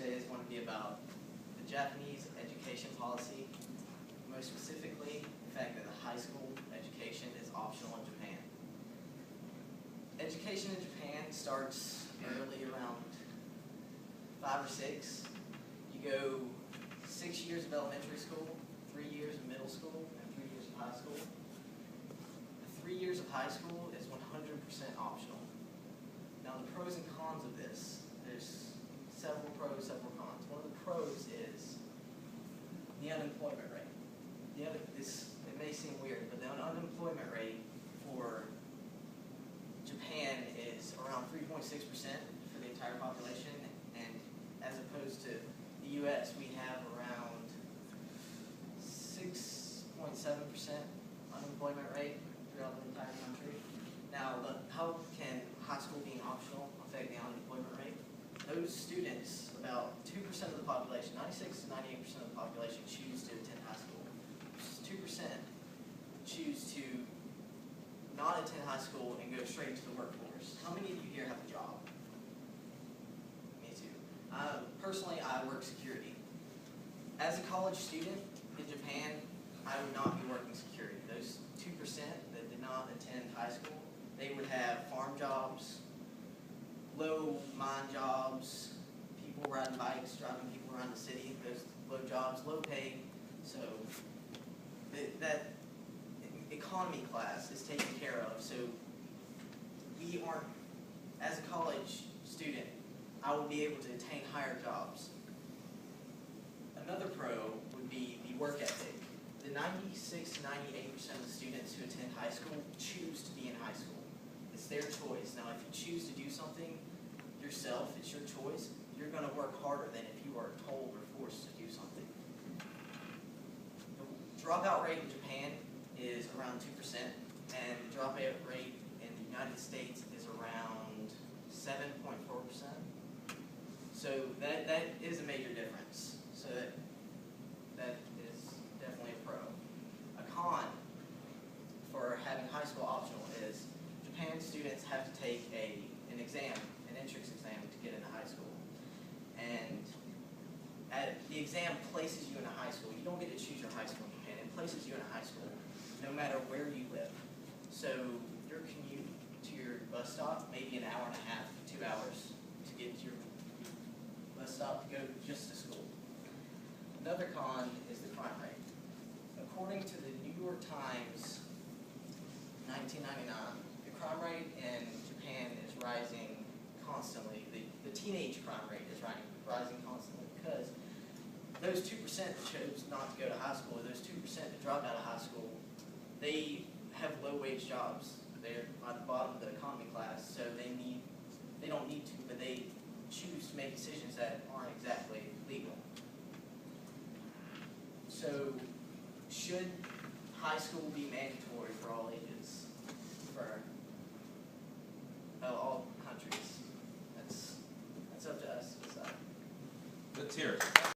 today is going to be about the Japanese education policy, most specifically the fact that the high school education is optional in Japan. Education in Japan starts early, around 5 or 6. You go 6 years of elementary school, 3 years of middle school, and 3 years of high school. The 3 years of high school is 100% optional. Now the pros and cons of this, there's several pros, several cons. One of the pros is the unemployment rate. It may seem weird, but the unemployment rate for Japan is around 3.6% for the entire population, and as opposed to the U.S., we have around 6.7% unemployment rate throughout the entire country. Now, how can high school being optional affect the unemployment rate? Those students, about 2% of the population, 96 to 98% of the population choose to attend high school. 2% choose to not attend high school and go straight to the workforce. How many of you here have a job? Me too. Personally, I work security. As a college student in Japan, I would not be working security. Those 2% that did not attend high school, they would have farm jobs, low mine jobs, people riding bikes, driving people around the city. Those low jobs, low pay. So that economy class is taken care of. So we aren't, as a college student, I will be able to attain higher jobs. Another pro would be the work ethic. The 96 to 98% of the students who attend high school choose to be in high school. It's their choice. Now, if you choose to do something yourself, it's your choice, you're going to work harder than if you are told or forced to do something. The dropout rate in Japan is around 2%, and the dropout rate in the United States is around 7.4%. So that is a major difference. So that is definitely a pro. A con for having high school optional is Japan students have to take an exam, an entrance exam, to get into high school. And the exam places you in a high school. You don't get to choose your high school in Japan. It places you in a high school no matter where you live. So your commute to your bus stop may be an hour and a half, 2 hours to get to your bus stop to go just to school. Another con is the crime rate. According to the New York Times, 1999, the crime rate in Japan is rising constantly. The teenage crime rate is rising constantly because those 2% that chose not to go to high school, those 2% that dropped out of high school, they have low-wage jobs. They're at the bottom of the economy class, so they don't need to, but they choose to make decisions that aren't exactly legal. So, should high school be mandatory for all ages, for all countries? That's up to us to decide. Let's hear it.